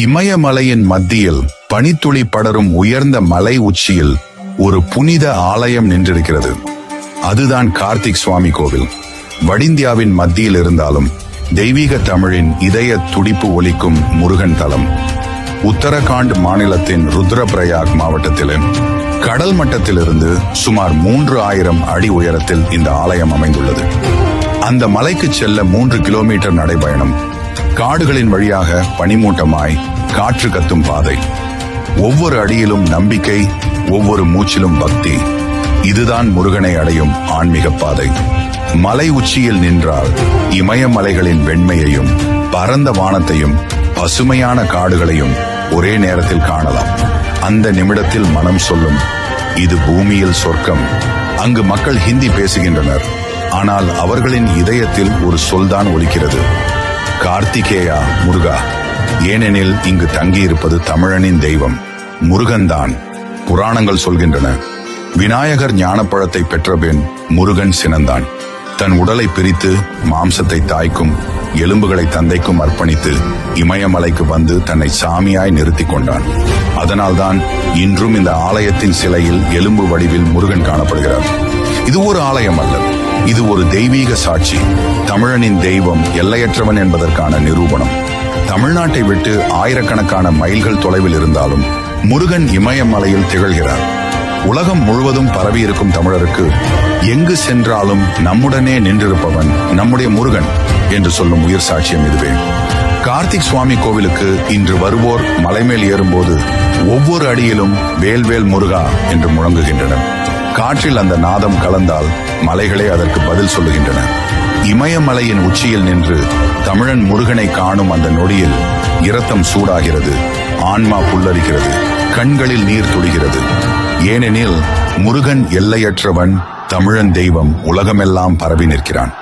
இமயமலையின் மத்தியில் பனித்துளி படரும் உயர்ந்த மலை உச்சியில் ஒரு புனித ஆலயம் நின்றிருக்கிறது. அதுதான் கார்த்திக் சுவாமி கோவில். வடிந்தியாவின் மத்தியில் இருந்தாலும் தெய்வீக தமிழின் இதய துடிப்பு ஒலிக்கும் முருகன் தலம். உத்தரகாண்ட் மாநிலத்தின் ருத்ரபிரயாக் மாவட்டத்தில் கடல் மட்டத்திலிருந்து சுமார் 3000 அடி உயரத்தில் இந்த ஆலயம் அமைந்துள்ளது. அந்த மலைக்கு செல்ல 3 கிலோமீட்டர் நடைபயணம். காடுகளின் வழியாக பனிமூட்டமாய் காற்று கத்தும் பாதை. ஒவ்வொரு அடியிலும் நம்பிக்கை, ஒவ்வொரு மூச்சிலும் பக்தி. இதுதான் முருகனை அடையும் ஆன்மீக பாதை. மலை உச்சியில் நின்றால் இமயமலைகளின் வெண்மையையும் பரந்த வானத்தையும் பசுமையான காடுகளையும் ஒரே நேரத்தில் காணலாம். அந்த நிமிடத்தில் மனம் சொல்லும், இது பூமியில் சொர்க்கம். அங்கு மக்கள் ஹிந்தி பேசுகின்றனர், ஆனால் அவர்களின் இதயத்தில் ஒரு சொல்தான் ஒலிக்கிறது, கார்த்திகேயா முருகா. ஏனெனில் இங்கு தங்கியிருப்பது தமிழனின் தெய்வம் முருகன்தான். புராணங்கள் சொல்கின்றன, விநாயகர் ஞானப்பழத்தை பெற்ற பின் முருகன் சினந்தான். தன் உடலை பிரித்து மாம்சத்தை தாய்க்கும் எலும்புகளை தந்தைக்கும் அர்ப்பணித்து இமயமலைக்கு வந்து தன்னை சாமியாய் நிறுத்தி கொண்டான். அதனால்தான் இன்றும் இந்த ஆலயத்தின் சிலையில் எலும்பு வடிவில் முருகன் காணப்படுகிறார். இது ஒரு ஆலயம் அல்ல, இது ஒரு தெய்வீக சாட்சி. தமிழனின் தெய்வம் எல்லையற்றவன் என்பதற்கான நிரூபணம். தமிழ்நாட்டை விட்டு ஆயிரக்கணக்கான மைல்கள் தொலைவில் இருந்தாலும் முருகன் இமயமலையில் திகழ்கிறார். உலகம் முழுவதும் பரவி இருக்கும் தமிழருக்கு எங்கு சென்றாலும் நம்முடனே நின்றிருப்பவன் நம்முடைய முருகன் என்று சொல்லும் உயிர் சாட்சியம் இதுவே. கார்த்திக் சுவாமி கோவிலுக்கு இன்று வருவோர் மலைமேல் ஏறும்போது ஒவ்வொரு அடியிலும் வேல்வேல் முருகா என்று முழங்குகின்றனர். காற்றில் அந்த நாதம் கலந்தால் மலைகளே அதற்கு பதில் சொல்லுகின்றன. இமயமலையின் உச்சியில் நின்று தமிழன் முருகனை காணும் அந்த நொடியில் இரத்தம் சூடாகிறது, ஆன்மா புல்லரிக்கிறது, கண்களில் நீர் துடிகிறது. ஏனெனில் முருகன் எல்லையற்றவன், தமிழன் தெய்வம் உலகமெல்லாம் பரவி நிற்கிறான்.